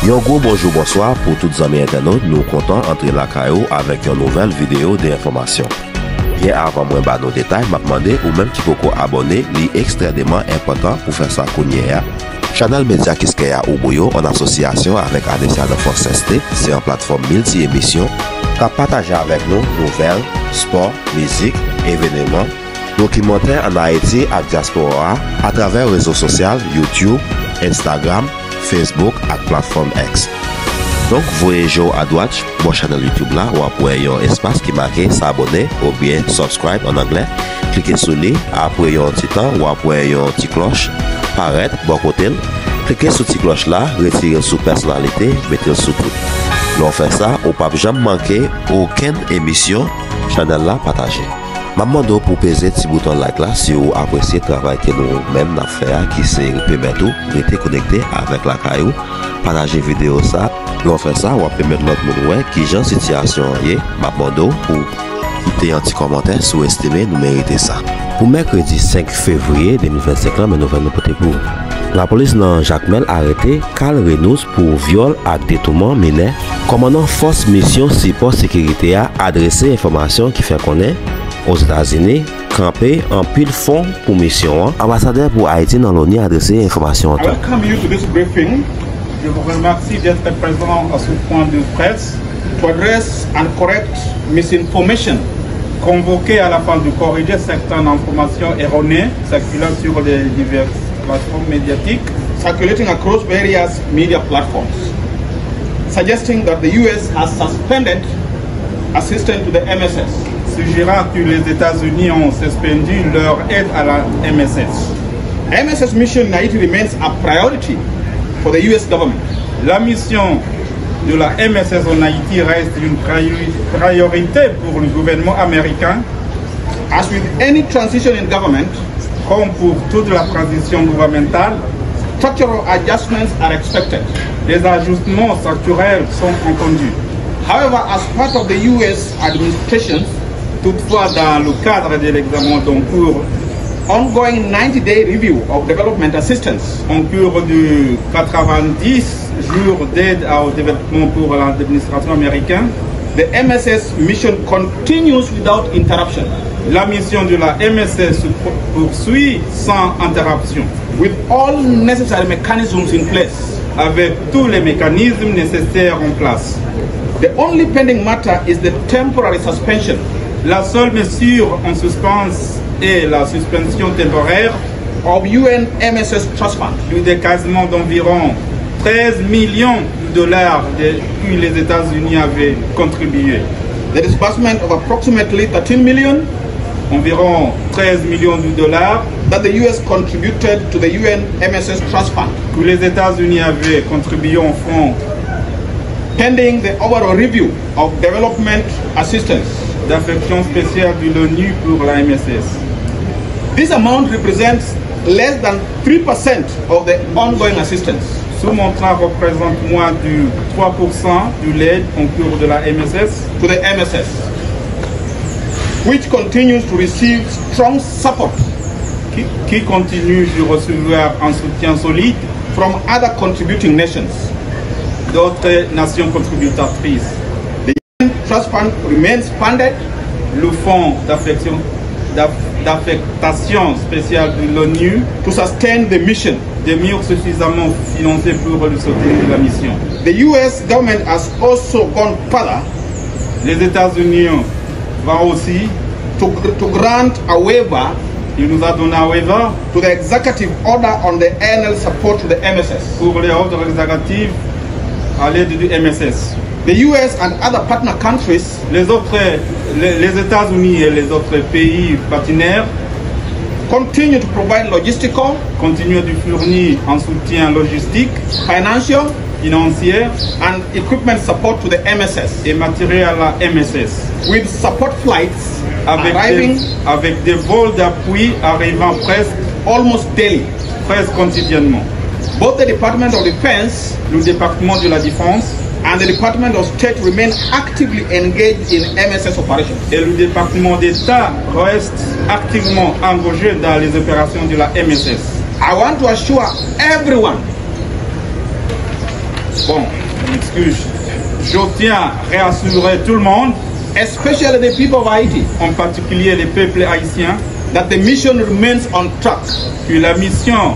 Yon gros bonjour, bonsoir pour toutes les amis internautes. Nous comptons entrer la caillou avec une nouvelle vidéo d'information. Bien avant moi bah nos détails, m'a demandé ou même qui peut abonner, li extrêmement important pour faire ça connaître. Channel Média Kiskeya Oboyo en association avec Adesia de Force ST, c'est une plateforme multi-émission qui partage avec nous nouvelles, sport, musique, événements, documentaires en Haïti et diaspora à travers les réseaux sociaux YouTube, Instagram, Facebook et plateforme X. Donc, voyez à droite, mon channel YouTube là, ou après un espace qui marque s'abonner ou bien subscribe en anglais. Cliquez sur lui, après un petit temps ou après un petit cloche, paraître, bon côté. Cliquez sur cette cloche là, retirez sous personnalité, mettez sous tout. L'on fait ça, ou pas jamais manquer aucune émission, channel là partagé. Maman do pour peser petit bouton like là si vous appréciez le travail que nous même n'a fait qui c'est permettre de rester connecté avec la caillou, partager vidéo ça, l'on fait ça ou permettre l'autre monde qui genre situation est maman do pour quitter un petit commentaire sous-estimer nous mériter ça. Pour mercredi 5 février 2025 là, mais nous venons porter pour la police dans Jacmel arrêté Carl Reynolds pour viol et détournement mineur. Commandant force mission support sécurité a adressé information qui fait connaître aux États-Unis, campé en pile fond pour mission. Ambassadeur pour Haïti dans l'ONU a adressé information. Welcome you to this briefing. Je vous remercie d'être présent à ce point de presse pour adresser and correct misinformation convoquée à la fin de corriger certaines informations erronées circulant sur les diverses plateformes médiatiques, circulating across various media platforms, suggesting that the US has suspended assistance to the MSS. Suggérant que les États-Unis ont suspendu leur aide à la MSS. MSS mission in Haiti remains a priority for the US government. La mission de la MSS en Haïti reste une priorité pour le gouvernement américain. As with any transition in government, comme pour toute la transition gouvernementale, structural adjustments are expected. Les ajustements structurels sont entendus. However, as part of the US administration, toutefois, dans le cadre de l'examen d'en cours, ongoing 90-day review of development assistance, en cours de 90 jours d'aide au développement pour l'administration américaine, the MSS mission continues without interruption. La mission de la MSS se poursuit sans interruption, with all necessary mechanisms in place, avec tous les mécanismes nécessaires en place. The only pending matter is the temporary suspension. La seule mesure en suspens est la suspension temporaire of UN MSS Trust Fund, du décaissement d'environ 13 millions de dollars que les États-Unis avaient contribué. The disbursement of approximately 13 million, environ 13 millions de dollars, that the US contributed to the UN MSS Trust Fund, que les États-Unis avaient contribué en fonds, pending the overall review of development assistance d'affection spéciale de l'ONU pour la MSS. This amount represents less than 3% of the ongoing assistance. Ce montant représente moins de 3% de l'aide en cours de la MSS to the MSS, which continues to receive strong support, qui continue de recevoir un soutien solide from other contributing nations, d'autres nations contributrices. Trust Fund remains funded. Le fonds d'affectation spéciale de l'ONU to sustain the mission, demeure suffisamment financé pour le soutenir de la mission. The US government has also gone further. Les États-Unis vont aussi to grant a waiver. Il nous a donné un waiver to the executive order on the annual support to the MSS. Pour les ordres exécutifs à l'aide du MSS. The US and other partner countries, les États-Unis et les autres pays partenaires, continue to provide logistical, continue de fournir un soutien logistique, financial, financier, and equipment support to the MSS et matériel à la MSS. With support flights avec des vols d'appui arrivant presque almost daily, presque quotidiennement. Both the Department of Defense, le département de la Défense, and the Department of State remain actively engaged in MSS operations. Et le département d'État reste activement engagé dans les opérations de la MSS. I want to assure everyone Bon, excuse. Je tiens à réassurer tout le monde, especially the people of Haiti, en particulier les peuples haïtiens, that the mission remains on track, que la mission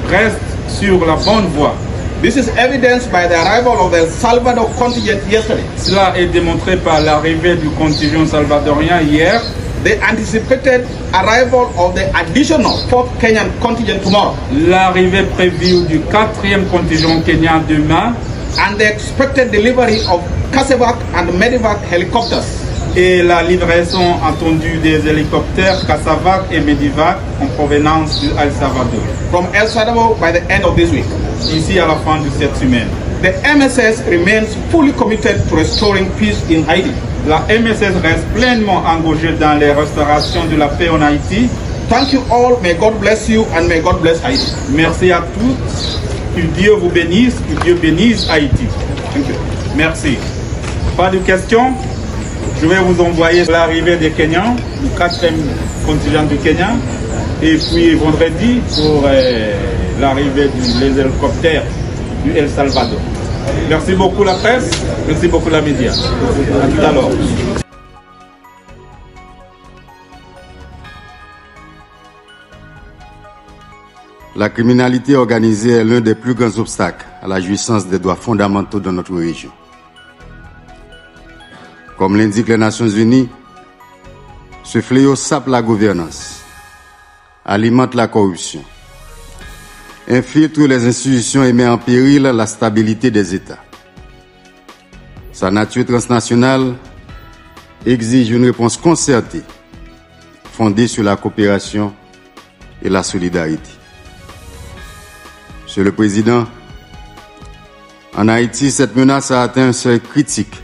reste sur la bonne voie. This is evidenced by the arrival of the Salvador contingent yesterday. Cela est démontré par l'arrivée du contingent salvadorien hier. The anticipated arrival of the additional 4th Kenyan contingent tomorrow. L'arrivée prévue du 4e contingent kenyan demain. And the expected delivery of CASEVAC and MEDEVAC helicopters. Et la livraison attendue des hélicoptères CASEVAC et MEDEVAC en provenance du El Salvador. From El Salvador by the end of this week. Ici à la fin de cette semaine. The MSS remains fully committed to restoring peace in Haiti. La MSS reste pleinement engagée dans les restaurations de la paix en Haïti. Thank you all. May God bless you and may God bless Haiti. Merci à tous. Que Dieu vous bénisse, que Dieu bénisse Haïti. Merci. Pas de questions? Je vais vous envoyer l'arrivée des Kenyans, du 4e contingent du Kenya. Et puis vendredi pour l'arrivée des hélicoptères du El Salvador. Merci beaucoup la presse, merci beaucoup la média. À tout à l'heure. La criminalité organisée est l'un des plus grands obstacles à la jouissance des droits fondamentaux de notre région. Comme l'indiquent les Nations Unies, ce fléau sape la gouvernance, alimente la corruption, infiltre les institutions et met en péril la stabilité des États. Sa nature transnationale exige une réponse concertée, fondée sur la coopération et la solidarité. Monsieur le Président, en Haïti, cette menace a atteint un seuil critique.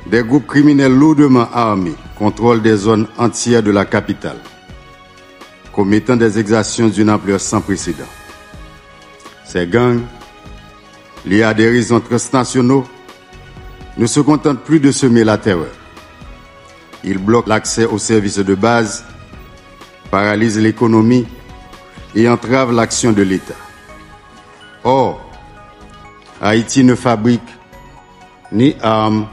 Des groupes criminels lourdement armés contrôlent des zones entières de la capitale, commettant des exactions d'une ampleur sans précédent. Ces gangs, liés à des réseaux transnationaux, ne se contentent plus de semer la terreur. Ils bloquent l'accès aux services de base, paralysent l'économie et entravent l'action de l'État. Or, Haïti ne fabrique ni armes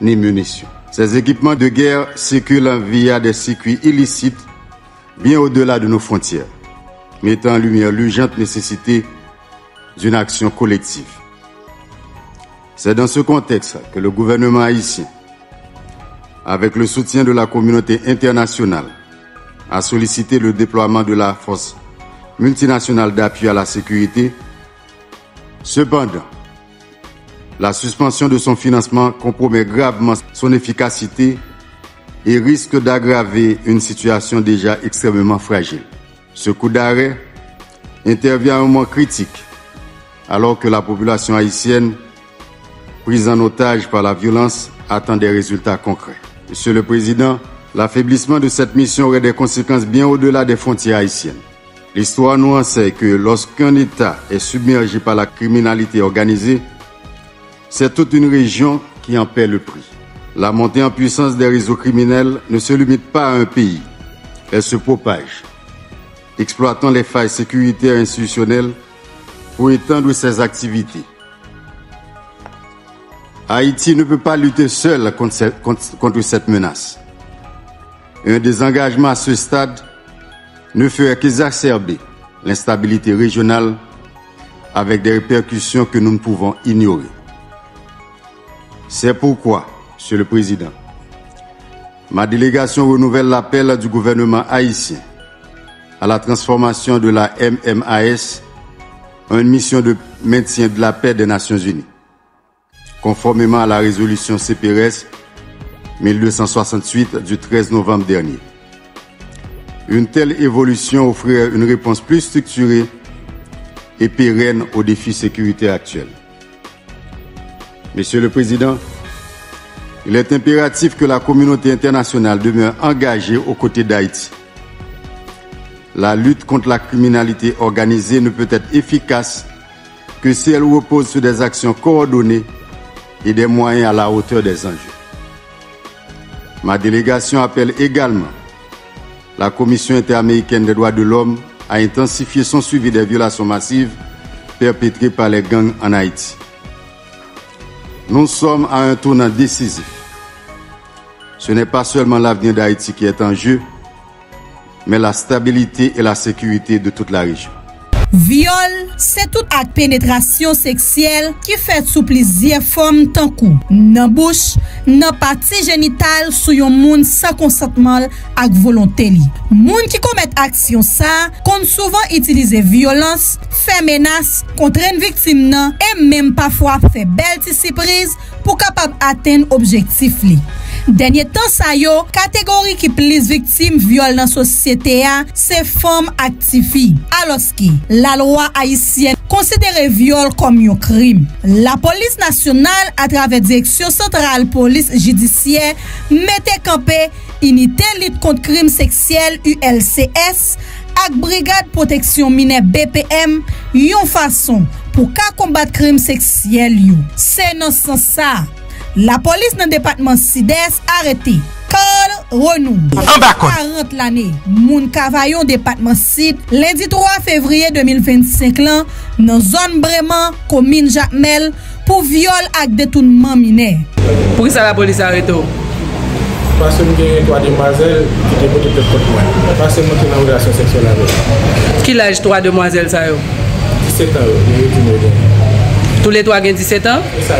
ni munitions. Ces équipements de guerre circulent via des circuits illicites bien au-delà de nos frontières, mettant en lumière l'urgente nécessité d'une action collective. C'est dans ce contexte que le gouvernement haïtien, avec le soutien de la communauté internationale, a sollicité le déploiement de la force multinationale d'appui à la sécurité. Cependant, la suspension de son financement compromet gravement son efficacité et risque d'aggraver une situation déjà extrêmement fragile. Ce coup d'arrêt intervient à un moment critique, alors que la population haïtienne, prise en otage par la violence, attend des résultats concrets. Monsieur le Président, l'affaiblissement de cette mission aurait des conséquences bien au-delà des frontières haïtiennes. L'histoire nous enseigne que lorsqu'un État est submergé par la criminalité organisée, c'est toute une région qui en paie le prix. La montée en puissance des réseaux criminels ne se limite pas à un pays. Elle se propage, exploitant les failles sécuritaires et institutionnelles pour étendre ses activités. Haïti ne peut pas lutter seul contre cette menace. Un désengagement à ce stade ne ferait qu'exacerber l'instabilité régionale avec des répercussions que nous ne pouvons ignorer. C'est pourquoi, Monsieur le Président, ma délégation renouvelle l'appel du gouvernement haïtien à la transformation de la MMAS en une mission de maintien de la paix des Nations Unies, conformément à la résolution CPRS 1268 du 13 novembre dernier. Une telle évolution offrirait une réponse plus structurée et pérenne aux défis sécuritaires actuels. Monsieur le Président, il est impératif que la communauté internationale demeure engagée aux côtés d'Haïti. La lutte contre la criminalité organisée ne peut être efficace que si elle repose sur des actions coordonnées et des moyens à la hauteur des enjeux. Ma délégation appelle également la Commission interaméricaine des droits de l'homme à intensifier son suivi des violations massives perpétrés par les gangs en Haïti. Nous sommes à un tournant décisif. Ce n'est pas seulement l'avenir d'Haïti qui est en jeu, mais la stabilité et la sécurité de toute la région. Viol, c'est tout acte pénétration sexuelle qui fait sous plaisir femme tant coup, nan bouche, nan partie génitale sous yon moun sans consentement ak volonté li. Moun qui commet action ça, compte souvent utiliser violence, fait menace contre une victime nan et même parfois fait belle surprise pour capable atteindre objectif li. Dernier temps sa yo, catégorie qui plus victime viol dans société a, c'est femmes actifi. Alors que la loi haïtienne considère viol comme un crime. La police nationale à travers direction centrale police judiciaire mettait campé unité lutte contre crime sexuel ULCS ak brigade protection mineur BPM yon façon pour ka combattre crime sexuel yo. C'est dans ce sens ça. La police dans le département Sides arrêté Carl Renou. 40 l'année, moun Cavaillon département Sid, lundi 3 février 2025 là, dans zone Breman, commune Jacmel, pour viol ak détournement mineur. Pour ça la police arrête? Parce que nous avons trois demoiselles qui étaient côté de moi. Parce que nous avons une relation sexuelle avec. Qui l'âge trois demoiselles ça yo? 17 ans. Tous les trois ont 17 ans? Ça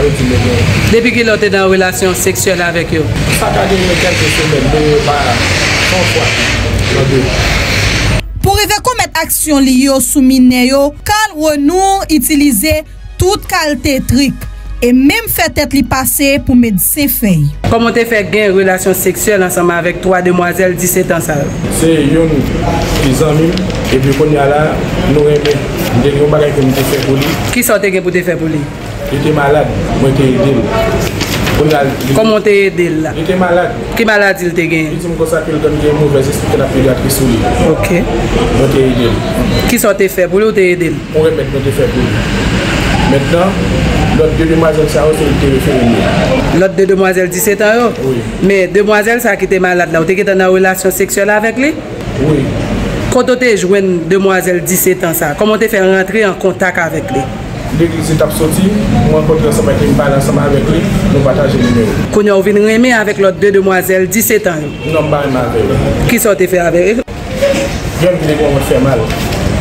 depuis qu'ils ont été dans une relation sexuelle avec eux? Ça a duré quelques semaines, pas 100 fois. Pour éviter commettre action liée sous mineur, Carl Renou utilisait toute qualité trick et même fait tête li passer pour médecin feuille. Comment tu fait gain relation sexuelle ensemble avec trois demoiselles 17 ans ça? C'est une des amis et puis qu'on y a là, nous aimons des bagages que nous fait pour lui. Qui sortait pour te faire pour lui? Il était malade, moi j'étais aidé. Comment tu aidé là? Il était malade. Quelle maladie il t'a gagné? Il dit que ça qu'il donne des mauvaises explications de la pédiatrie sur lui. OK. Moi j'étais aidé. Qui sortait fait pour lui ou t'es aidé? On remet nous fait pour lui. Maintenant, l'autre deux demoiselles, ça aussi, il était référé. L'autre deux demoiselles 17 ans? Oui. Mais demoiselles, ça qui était malade là, tu étais dans une relation sexuelle avec lui? Oui. Quand tu as joué une demoiselle 17 ans, ça, comment tu fait rentrer en contact avec lui? L'église est sortie, moi je rencontre ensemble avec lui, ensemble avec lui, nous partageons le numéro. Quand tu as remis avec l'autre deux demoiselles 17 ans? Non, pas avec lui. Qui sortait fait avec lui? Je ne vais faire mal.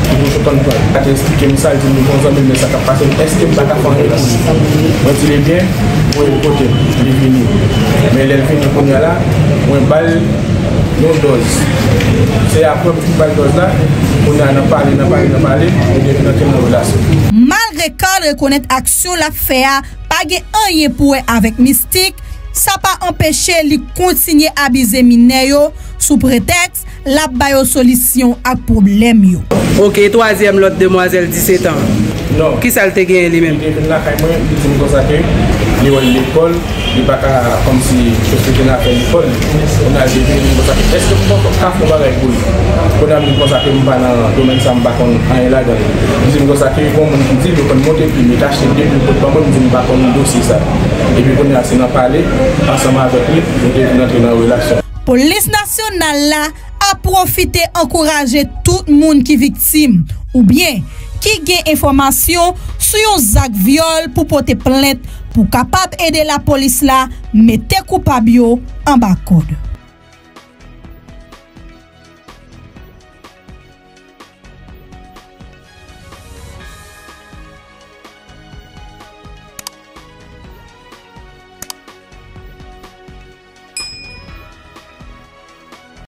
Je vais expliquer ça, je vais vous dire ça va passer. Est-ce que je vais faire moi je dis bien, pour le côté, il est venu. Mais il est venu pour nous là, on balle nos doses. C'est après une balle dose là, on a parlé, on est dans une relation. Malgré qu'elle reconnaît action la fait, pas rien pour avec mystique, ça pas empêché lui continuer à abuser mineur sous prétexte la bayo solution à problème yo. OK, troisième l'autre demoiselle 17 ans. Non. Qui ça le te gagné lui-même? Il est là quand même, il dit comme ça que il est à l'école, il pas comme si je faisais à l'école. On a dit comme ça que est-ce que vous pouvez faire pour avec vous? On a dit comme ça que nous pas dans le domaine ça me pas on est là dedans. Il dit comme ça que bon on dit le qu'on monter puis mais acheter deux pour pas moi nous pas comme dossier ça. Et puis on a assez d'en parler ensemble avec lui, on devait entrer dans une relation. Police nationale là a profité encourager tout le monde qui victime ou bien qui gagne information sur un acte viol pour porter plainte pour capable aider la police là mettre coupable en bas code.